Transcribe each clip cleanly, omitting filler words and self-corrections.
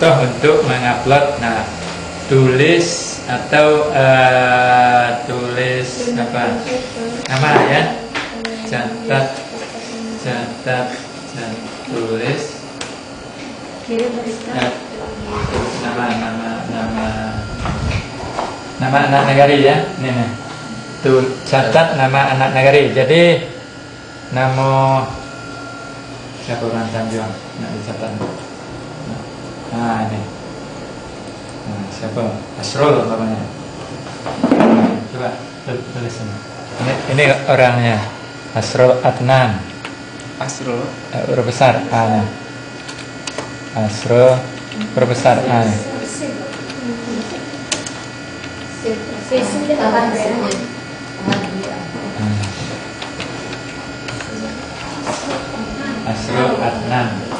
contoh untuk mengupload. Nah, tulis atau tulis apa nama ya, catat tulis nama anak negari ya, nih tuh catat nama anak negari. Jadi nama siapa orang Tanjung nak dicatat. Nah ini, nah, siapa Asrul namanya. Coba tulis ini orangnya Asrul Adnan. Asrul huruf besar A nya. Asrul huruf besar A nya. Asrul Adnan.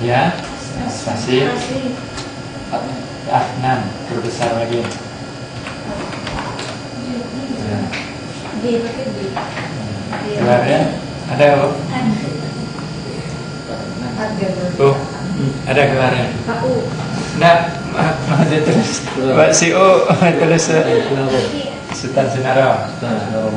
Ya, spasi Adnan huruf besar lagi. Keluar ya? Ada oh? Ada keluarnya? Nah, ada tulis Pak si O tulis Sultan Sinara. Sunaro.